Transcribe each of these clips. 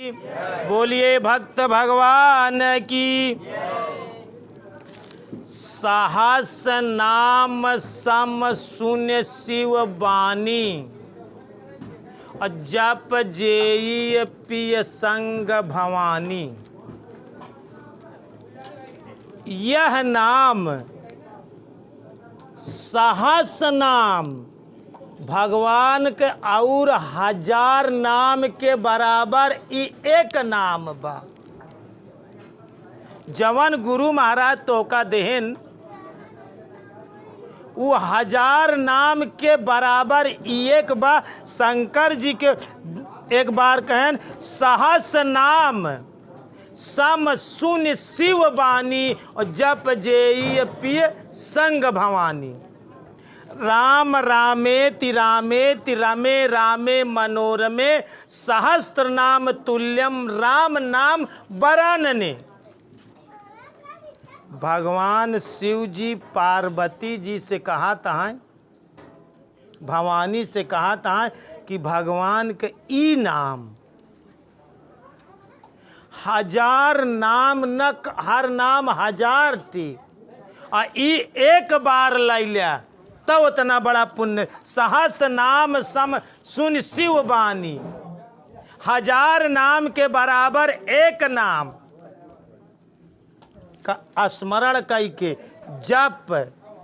बोलिए भक्त भगवान की। सहस्र नाम सम शून्य शिव बानी, जप जेई पिय संग भवानी। यह नाम सहस्र नाम भगवान के और हजार नाम के बराबर ई एक नाम बा। जवन गुरु महाराज तोका देहन वो हजार नाम के बराबर एक बा। शंकर जी के एक बार कहन सहस्र नाम सम शून्य शिव बानी, और जप जेई पिय संग भवानी। राम रामेति रामेति रमे रामे मनोरमे, सहस्त्र नाम तुल्यम राम नाम वरानने। भगवान शिव जी पार्वती जी से कहा था, भवानी से कहा था कि भगवान के ई नाम हजार नाम न, हर नाम हजार टी, और ई एक बार लै लिया तो उतना बड़ा पुण्य। सहस्र नाम सम शून्य शिव बानी, हजार नाम के बराबर एक नाम का स्मरण कई के जप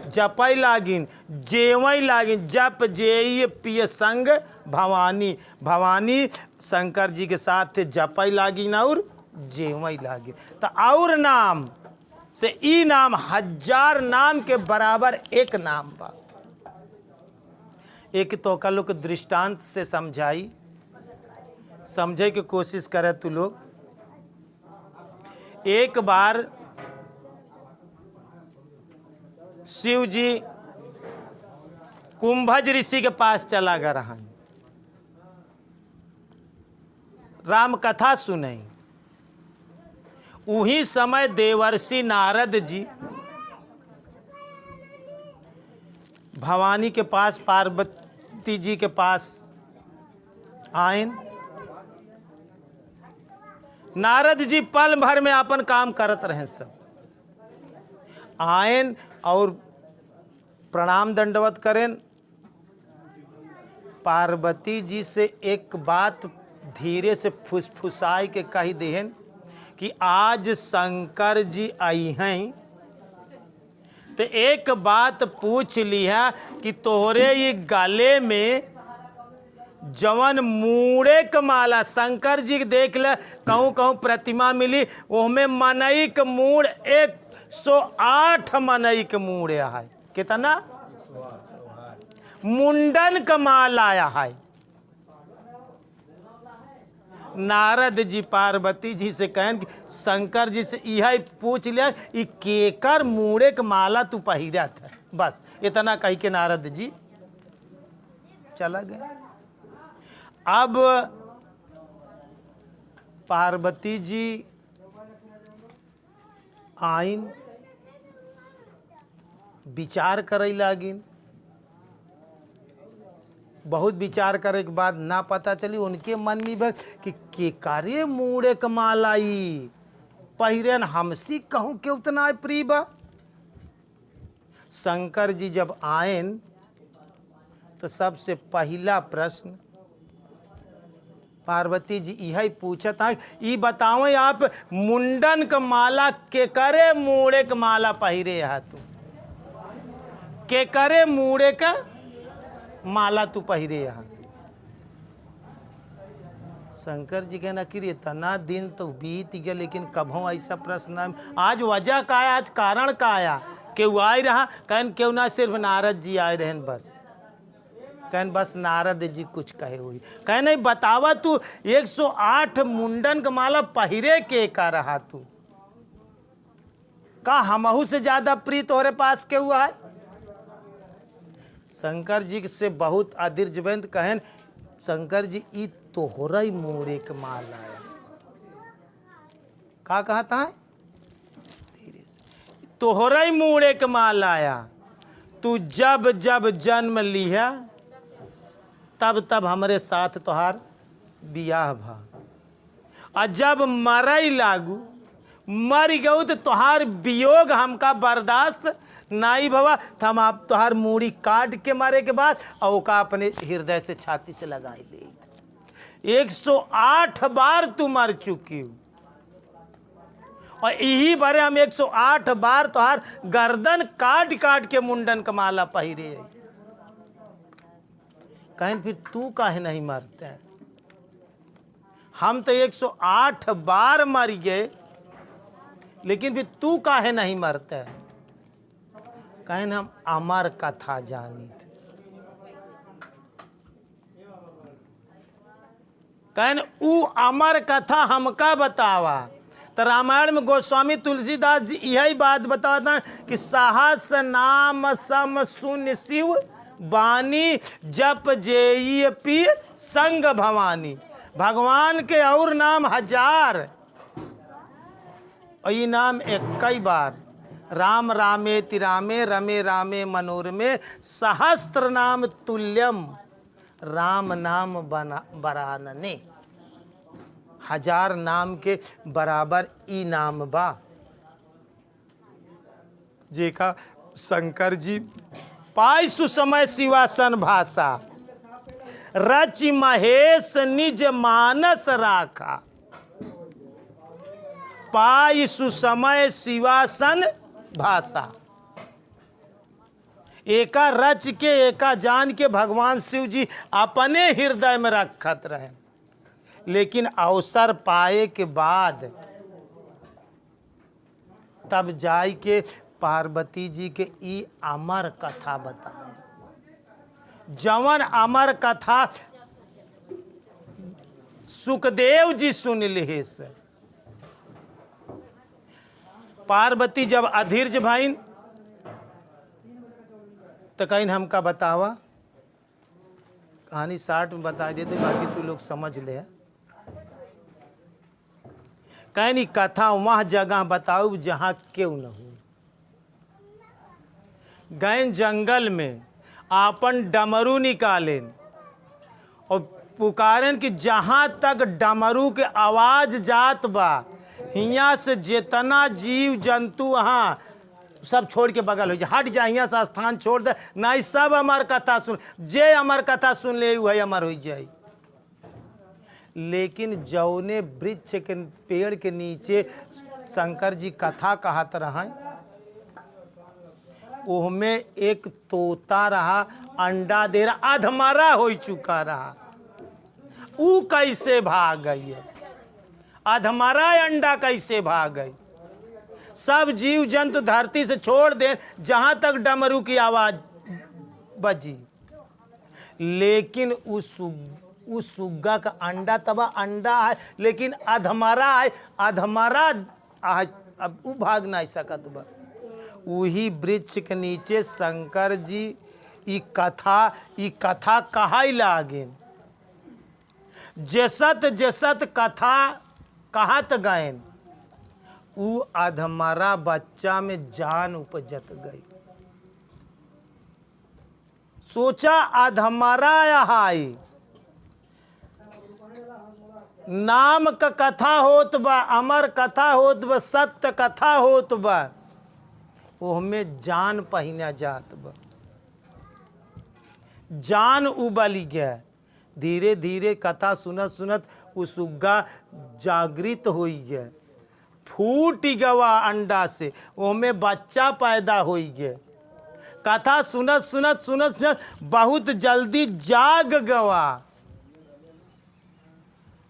जपई लागिन जेवई लागिन, जप जेई पिय संग भवानी। भवानी शंकर जी के साथ जपई लागिन और जेवई लागिन। तो और नाम से ई नाम हजार नाम के बराबर एक नाम बा। एक तो का लोग दृष्टांत से समझाई, समझे की कोशिश करे तू लोग। एक बार शिव जी कुंभज ऋषि के पास चला गया रहा, राम कथा सुनाई। उही समय देवर्षि नारद जी भवानी के पास, पार्वती जी के पास आयन। नारद जी पल भर में अपन काम करत रहे, सब आयन और प्रणाम दंडवत करें। पार्वती जी से एक बात धीरे से फुसफुसाई के कही देहन कि आज शंकर जी आई हैं, तो एक बात पूछ लिया कि तोहरे ये गले में जवन मूड़े क माला, शंकर जी के देख ले कहूँ कहूँ प्रतिमा मिली, उसमें मनई के मूड़ 108 मनई के मूड़ है। कितना? मुंडन का माल आया है। नारद जी पार्वती जी से कहन कि शंकर जी से यह पूछ लिया कि केकर मूड़े के माला तू पहिरा था। बस इतना कही के नारद जी चला गए। अब पार्वती जी आइन, विचार करे लागिन। बहुत विचार करे के बाद ना पता चली उनके मन में बस कि केकारे मूड़े कमालाई पहिरन, हमसी कहूँ के उतना प्रिय बा। शंकर जी जब आयन तो सबसे पहला प्रश्न पार्वती जी यही पूछत है, ये बताओ आप मुंडन का माला केकरे मूड़े का माला पहिरे है तू, केकरे मूड़े का माला तू पहिरे यहाँ। शंकर जी कहना कि इतना दिन तो बीत गया लेकिन कभों ऐसा प्रश्न आज वजह का आया, आज कारण का आया। क्यों आए रहा? कहन क्यों ना सिर्फ नारद जी आए रहन, बस कहन बस नारद जी कुछ कहे हुई। कह नहीं बतावा तू 108 मुंडन का माला पहिरे के का रहा तू, का हमहू से ज्यादा प्रिय तोहरे पास के हुआ है? शंकर जी से बहुत अधीर्जबंद कहन, शंकर जी ई तोहरा ही मूड़े के माल आया। का कहता है? धीरे से, तोहरा ही मूड़े के माल आया। तू जब जब जन्म लिया तब तब हमरे साथ तोहार बियाह भा, और जब मरई लागू मर गऊ तो तुहार वियोग हमका बर्दाश्त नाई भवा, तो हम आप तुहार मूड़ी काट के मारे के बाद और का अपने हृदय से छाती से लगाई ले। 108 बार तू मर चुकी हो और यही बारे हम 108 बार तुहार गर्दन काट काट के मुंडन का माला पहिरे। कहें फिर तू काहे नहीं मरते? हम तो 108 बार मर गए, लेकिन फिर तू काहे नहीं मरते? कहें हम अमर कथा जानी थे। कहें ऊ अमर कथा हमका बतावा। तो रामायण में गोस्वामी तुलसीदास जी यही बात बताता कि सहस नाम सम सुन शिव बानी जप जेई पी संग भवानी। भगवान के और नाम 1000 और ये नाम 21 बार। राम रामेति रामे रमे रामे मनोरमे सहस्त्र नाम तुल्यम राम नाम बरानने। 1000 नाम के बराबर ई नाम बा जेका शंकर जी पाई सुसमय शिवासन भाषा रचि महेश निज मानस राखा। पाई सुसमय शिवासन भाषा, एका रच के एका जान के भगवान शिव जी अपने हृदय में रखत रहे। लेकिन अवसर पाए के बाद तब जाय के पार्वती जी के ई अमर कथा बताए। जवन अमर कथा सुखदेव जी सुन ले से। पार्वती जब अधीर्ज भाई तो कहीं हमका बतावा। कहानी 60 में बता देते, बाकी तू लोग समझ ले। कहीं कथा वह जगह बताऊ जहाँ क्यों न हो। गए जंगल में आपन डमरू निकालें और पुकारें कि जहाँ तक डमरू के आवाज जात बा हियाँ से जितना जीव जंतु वहाँ सब छोड़ के बगल हो जाए, हट जाए, यहाँ से स्थान छोड़ दे, नहीं सब अमर कथा सुन। जे अमर कथा सुन ले वही अमर हो जाए। लेकिन जौने वृक्ष के पेड़ के नीचे शंकर जी कथा कहत रहा, उसमें एक तोता रहा, अंडा दे रहा, अधमरा हो चुका रहा। ऊ कैसे भाग गई है? अधमरा अंडा कैसे भाग गई? सब जीव जंतु धरती से छोड़ दे जहां तक डमरू की आवाज बजी। लेकिन उस सुग्गा का अंडा तब अंडा है, लेकिन अधमरा है, अधमरा अब ऊ भाग नहीं सकत बा। वही वृक्ष के नीचे शंकर जी ई कथा कहाई लागे। जसत जसत कथा कहत गएन, ऊ अधमरा बच्चा में जान उपजत गई। सोचा अधमरा हाई नाम का कथा होत बा, अमर कथा होत बा, सत्य कथा होत बा, ओहमें जान पहिना जात बा। जान उबली गया। धीरे धीरे कथा सुनत सुनत उस सुग्गा जागृत हो गया, फूट गवा अंडा से, ओहमें बच्चा पैदा हो गया। कथा सुनत सुनत सुनत सुनत बहुत जल्दी जाग गवा।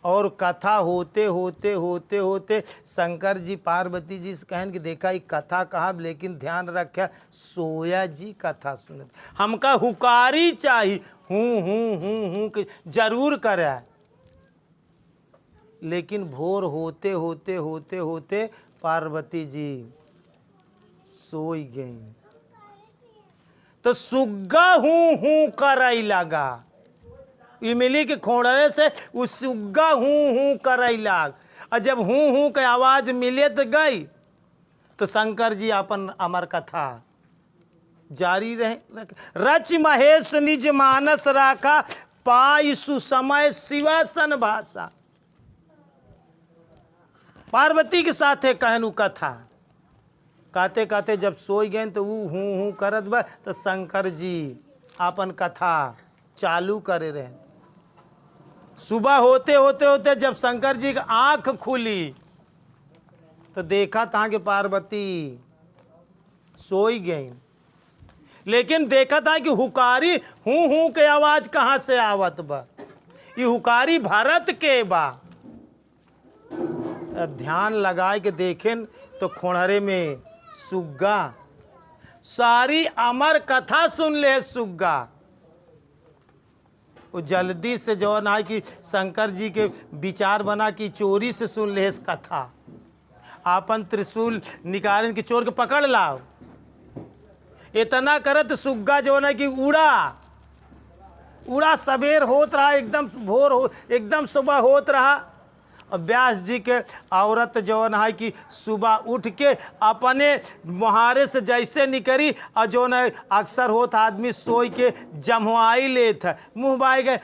और कथा होते होते होते होते शंकर जी पार्वती जी से कहन कि देखा ये कथा कहा, लेकिन ध्यान रखा सोया जी कथा सुनत, हमका हुकारी चाहिए, हूँ कि जरूर करे। लेकिन भोर होते होते होते होते पार्वती जी सोई गई। तो सुग्गा हूँ करई लगा। इमली के खोड़े से उस सुग्गा हूँ करई लाग। और जब हूँ के आवाज मिलत गई तो शंकर जी अपन अमर कथा जारी रहे। रच महेश निज मानस राखा, पाई सुसमय शिवासन भाषा। पार्वती के साथे कहनु कथा कहते कहते जब सोई गए तो ऊ हूँ करत बा तो शंकर जी अपन कथा चालू करे रहे। सुबह होते होते होते जब शंकर जी की आंख खुली तो देखा था कि पार्वती सोई गई, लेकिन देखा था कि हुकारी हूँ के आवाज कहाँ से आवत बा, ये हुकारी भरत के बा। ध्यान लगाए के देखें तो खोड़रे में सुग्गा सारी अमर कथा सुन ले। सुग्गा वो जल्दी से जो ना कि शंकर जी के विचार बना कि चोरी से सुन ले इस कथा, आपन त्रिशूल निकाल के चोर के पकड़ लाओ। इतना करत सुग्गा जो ना कि उड़ा सवेर होत रहा, एकदम भोर हो, एकदम सुबह होत रहा। और व्यास जी के औरत जो है कि सुबह उठ के अपने मुहारे से जैसे निकली और जो न अक्सर होत आदमी सोई के जमवाई लेत है, मुँह बाई गए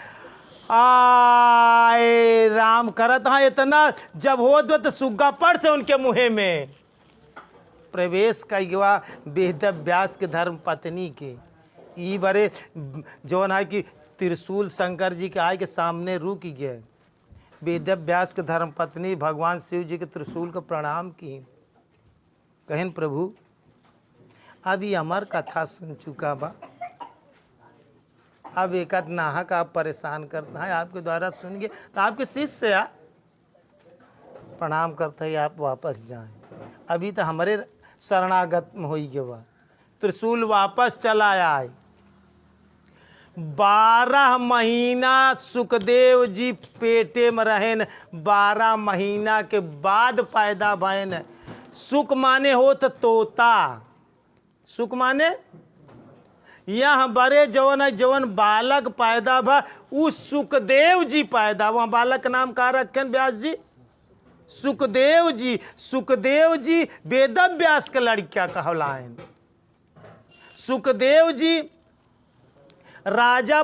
आए राम करत। हाँ इतना जब होत तो सुग्गा पड़ से उनके मुँह में प्रवेश कईवा वेद व्यास के धर्म पत्नी के। ई बड़े जो है कि त्रिशूल शंकर जी के आय के सामने रुक गए। वेद व्यास के धर्म पत्नी भगवान शिव जी के त्रिशूल को प्रणाम की, कहन प्रभु अब ये अमर कथा सुन चुका बा, अब एक नाहक आप परेशान करता है, आपके द्वारा सुन गए तो आपके शिष्य आ प्रणाम करते ही आप वापस जाएं। अभी तो हमारे शरणागत में हो गया बा। त्रिशूल वापस चला आए। 12 महीना सुखदेव जी पेटे में रहेन, 12 महीना के बाद पैदा भयन। सुख माने हो तो तोता, सुख माने यहाँ बड़े जवन जवन बालक पैदा भा उस सुखदेव जी पैदा। वहाँ बालक नाम का रखें व्यास जी, सुखदेव जी। सुखदेव जी वेद व्यास के लड़किया कहलाएन। सुखदेव जी राजा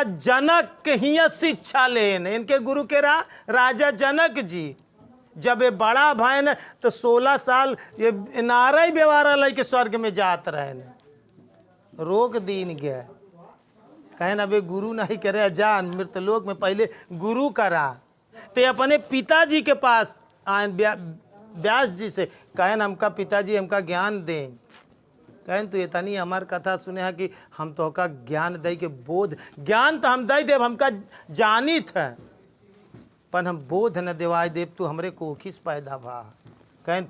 जनक के ही शिक्षा लेन, इनके गुरु के राजा जनक जी। जब ये बड़ा भयन तो 16 साल ये नारा व्यवहार लेके स्वर्ग में जात रहे, रोक दीन गया। कहें अबे गुरु नहीं करे जान, मृतलोक में पहले गुरु करा। ते अपने पिताजी के पास आए व्यास जी से, कहें हमका पिताजी हमका ज्ञान दें। कहें तो इतनी हमार कथा सुने है कि हम तो का ज्ञान दे के बोध, ज्ञान तो हम दे देव हमका जानी था, पर हम बोध न देवाय देव तू हमरे कोखिस पैदा भा। कहें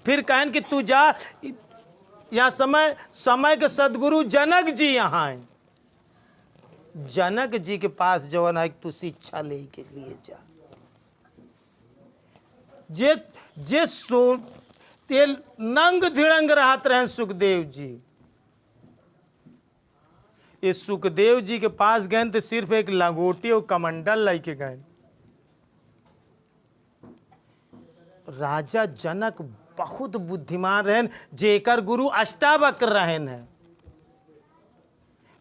फिर कहें कि तू जा, यहाँ समय के सदगुरु जनक जी यहाँ आए। जनक जी के पास जवन है तू शिक्षा ले के लिए जा। जे तेल नंग धिड़ंग रहत रहे सुखदेव जी। इस सुखदेव जी के पास गए तो सिर्फ एक लंगोटी और कमंडल लेके गए। राजा जनक बहुत बुद्धिमान रहन, जेकर गुरु अष्टावक्र रहन है।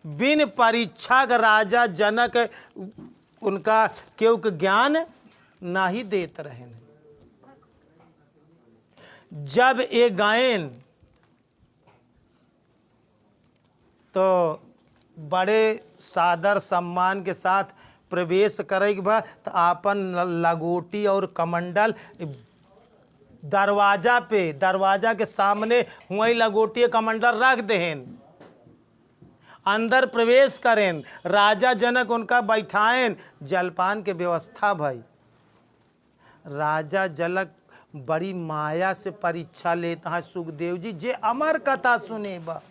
बिन परीक्षा का राजा जनक उनका केव के ज्ञान नहीं देते रहन। जब ये गायन तो बड़े सादर सम्मान के साथ प्रवेश करेगी बा तो आपन लगोटी और कमंडल दरवाजा के सामने हुई लगोटी कमंडल रख देहन, अंदर प्रवेश करें। राजा जनक उनका बैठाएं, जलपान के व्यवस्था भाई। राजा जनक बड़ी माया से परीक्षा लेता है सुखदेव जी, जे अमर कथा सुने बा।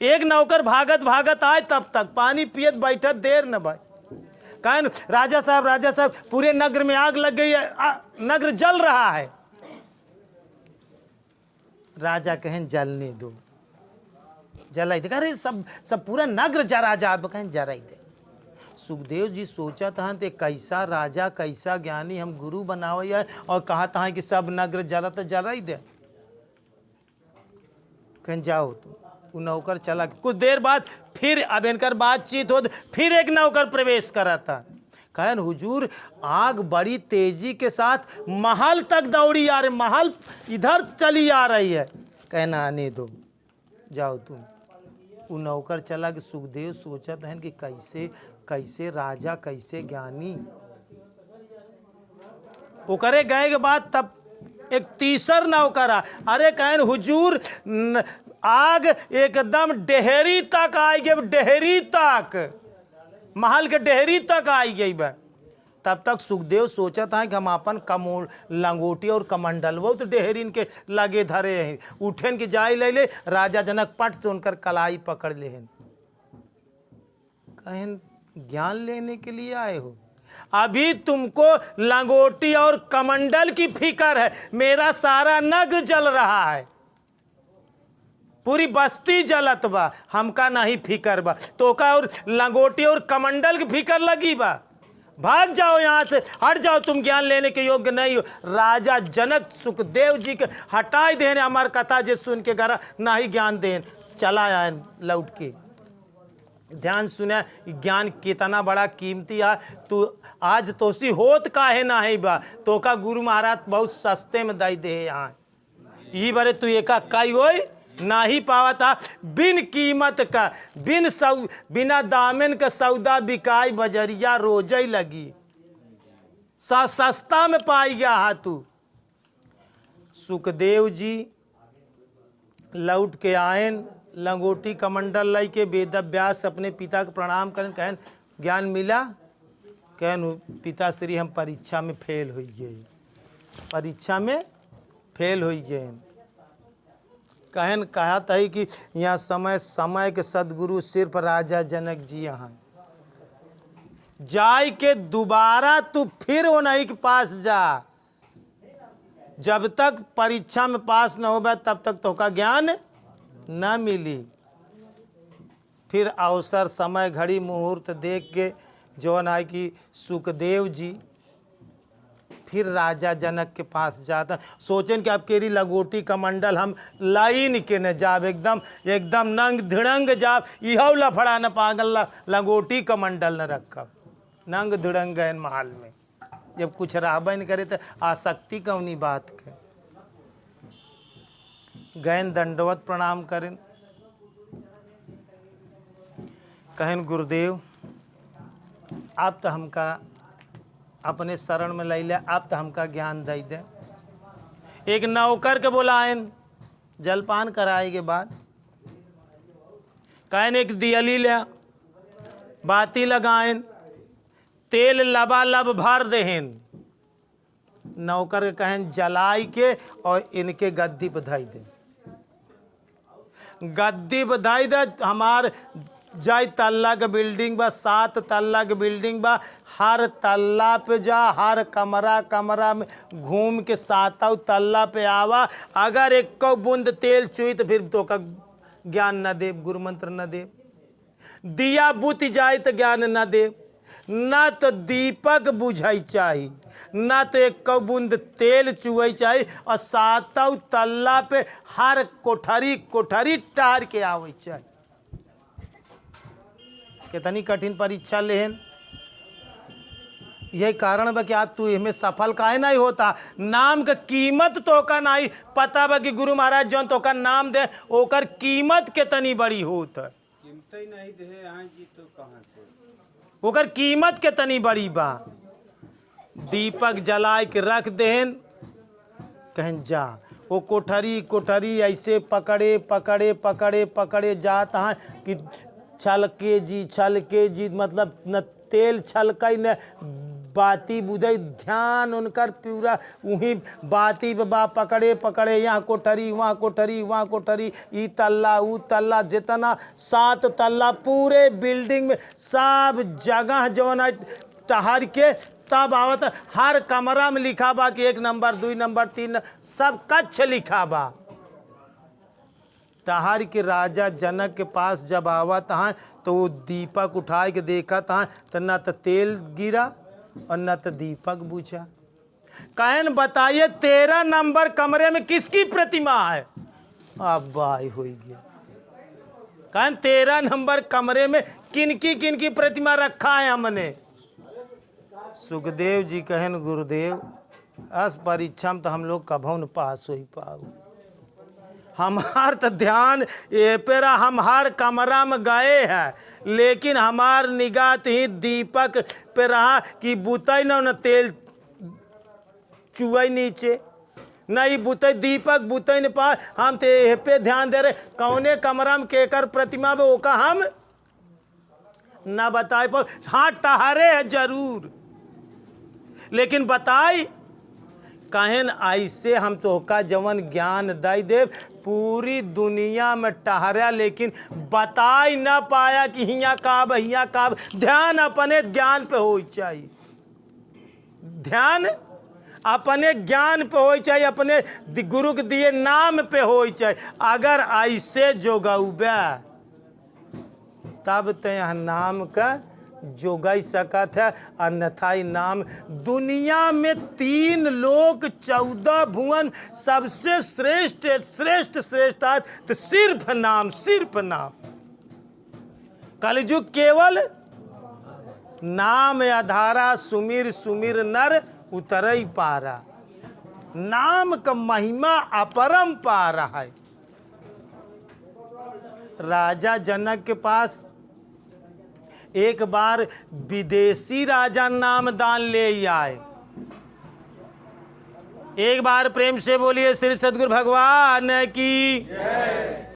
एक नौकर भागत आए तब तक पानी पियत बैठत देर न भाई। कहन राजा साहब पूरे नगर में आग लग गई है, नगर जल रहा है। राजा कहें जलने दो, जलाई दे। अरे सब पूरा नगर जरा जा, कहें जराई दे। सुखदेव जी सोचा था ते कैसा राजा कैसा ज्ञानी हम गुरु बनावे है, और कहा था कि सब नगर जला तो जलाई दे। कहें जाओ तो वो नौकर चला। कुछ देर बाद फिर अब इनकर बातचीत हो, फिर एक नौकर प्रवेश करा था। कहन हुजूर आग बड़ी तेजी के साथ महल तक दौड़ी आ रही, महल इधर चली आ रही है। कहना आने दो, जाओ तुम। वो नौकर चला कि सुखदेव सोचत हैं कि कैसे कैसे राजा कैसे ज्ञानी। ओकरे गए के बाद तब एक तीसर नौकर आ, अरे कहन हुजूर आग एकदम डेहरी तक आई गई, डेहरी तक, महल के डेहरी तक आई गई बा। तब तक सुखदेव सोचा था कि हम अपन लंगोटी और कमंडल वो तो डेहरीन के लगे धरे हैं, उठेन की जाई ले ले। राजा जनक पट से उनकर कलाई पकड़ ले हैं। कहें ज्ञान लेने के लिए आए हो? अभी तुमको लंगोटी और कमंडल की फिक्र है, मेरा सारा नगर जल रहा है, पूरी बस्ती जलत बा, हमका नहीं फिकर बा। तो का और लंगोटी और कमंडल की फिकर लगी बा, भाग जाओ यहाँ से, हट जाओ, तुम ज्ञान लेने के योग्य नहीं हो। राजा जनक सुखदेव जी के हटाई देने हमार कथा जे सुन के करा नहीं ज्ञान देन, चला आए लौट के। ध्यान सुने, ज्ञान कितना बड़ा कीमती है। तू आज तोसी होत काहे ना है बा, तो का गुरु महाराज बहुत सस्ते में दई दे यहाँ। यही बारे तू एका कई होई ना ही पावा था, बिन कीमत का बिना दामन का सौदा बिकाई बजरिया रोजई लगी, सस्ता में पाई गया हा तू। सुखदेव जी लौट के आयन, लंगोटी कमंडल लाई के वेद व्यास अपने पिता को प्रणाम करें। कहन ज्ञान मिला? कहन पिताश्री हम परीक्षा में फेल हो गए, परीक्षा में फेल हो गए। कहन कहा था कि यहाँ समय के सदगुरु सिर्फ राजा जनक जी यहाँ जाय के दोबारा तू फिर वो नहीं के पास जा, जब तक परीक्षा में पास न हो तब तक तो का ज्ञान न मिली। फिर अवसर समय घड़ी मुहूर्त देख के जो है कि सुखदेव जी फिर राजा जनक के पास जाता, सोचें कि अब केरी लंगोटी कमंडल हम लाइन के न जाब, एकदम नंग धिड़ंग जाब, इहो लफड़ा न पागल लंगोटी कमंडल न रखब, नंग धिड़ंग गए महल में। जब कुछ रहबे न करे तो आसक्ति कौनी बात के। गैन दंडवत प्रणाम करें। कहन गुरुदेव आप तो हमका अपने शरण में ले ले, आप तो हमका ज्ञान दे दे। एक नौकर के बुलाएन, जलपान कराए के बाद कहन एक दियली ले, बाती लगाएन, तेल लबालब भर देहन। नौकर के कहन जलाई के और इनके गद्दी पर धई दे, गद्दी पर धई दे। हमार जाई तल्ला के बिल्डिंग बा, 7 तल्ला के बिल्डिंग बा, हर तल्ला पे जा, हर कमरा में घूम के 7 तल्ला पे आवा। अगर एक बूंद तेल चुई तो फिर तो का ज्ञान न दे, गुरु मंत्र न दे। दिया बुझ जाए तो ज्ञान न दे, न तो दीपक बुझाई चाहिए, न तो एक बूंद तेल चुई चाहिए, और 7 तल्ला पे हर कोठरी टार के आवे चाहिए। कितनी कठिन परीक्षा लेहन। यही कारण बा कि आज तू इसमें सफल काहे नहीं होता। नाम का कीमत तो का नहीं पता बा कि गुरु महाराज जौन तो का नाम दे ओकर कीमत कितनी बड़ी होत है, कीमत ही नहीं दे आज जी तो कहां से ओकर कीमत कितनी बड़ी बा। दीपक जलाए के रख देहन, कहन जा वो कोठरी ऐसे पकड़े जाता है कि छल के जी मतलब न तेल छलकई न बाती बुझई, ध्यान उनकर पूरा वहीं बाती बा पकड़े यहाँ कोठरी वहाँ कोठरी ई तल्ला ऊ तल्ला, जितना 7 तल्ला पूरे बिल्डिंग में सब जगह जो है टहर के तब आवत। हर कमरा में लिखा बा कि 1 नंबर 2 नंबर 3 सब कच्छ लिखा बा। टहर के राजा जनक के पास जब आवत है तो वो दीपक उठा के देखा था तो न तो तेल गिरा और न तो दीपक बुझा। कहन बताइए 13 नंबर कमरे में किसकी प्रतिमा है? अब बाई हो गया। कहन 13 नंबर कमरे में किनकी प्रतिमा रखा है हमने? सुखदेव जी कहन गुरुदेव अस परीक्षा में तो हम लोग कभो न पास हो पाऊ। हमार तो ध्यान ये पेरा हम हर कमरा में गए हैं, लेकिन हमार निगाह ही दीपक पे रहा कि बुतई न तेल चुआई नीचे नहीं बुतई दीपक बुतई न पा। हम तो ये पे ध्यान दे रहे कौने कमरा में केकर प्रतिमा में ओका हम ना बताए पर हाँ टहरे है जरूर, लेकिन बताई कहन ऐसे हम तो का जवन ज्ञान दई देव पूरी दुनिया में टहरा, लेकिन बताई ना पाया कि हिया काब हिया काब। ध्यान अपने ज्ञान पे हो चाहिए, ध्यान अपने ज्ञान पे हो चाहिए, अपने गुरु के दिए नाम पे हो चाहिए। अगर ऐसे जोगौबे तब तो यह नाम का जोगाई सकत है, अन्यथा नाम दुनिया में 3 लोक 14 भुवन सबसे श्रेष्ठ श्रेष्ठ श्रेष्ठ तो सिर्फ नाम, सिर्फ नाम। कलयुग केवल नाम आधारा, सुमिर सुमिर नर उतरई पारा। नाम का महिमा अपरंपार है। राजा जनक के पास एक बार विदेशी राजा नाम दान ले आए। एक बार प्रेम से बोलिए श्री सद्गुरु भगवान की।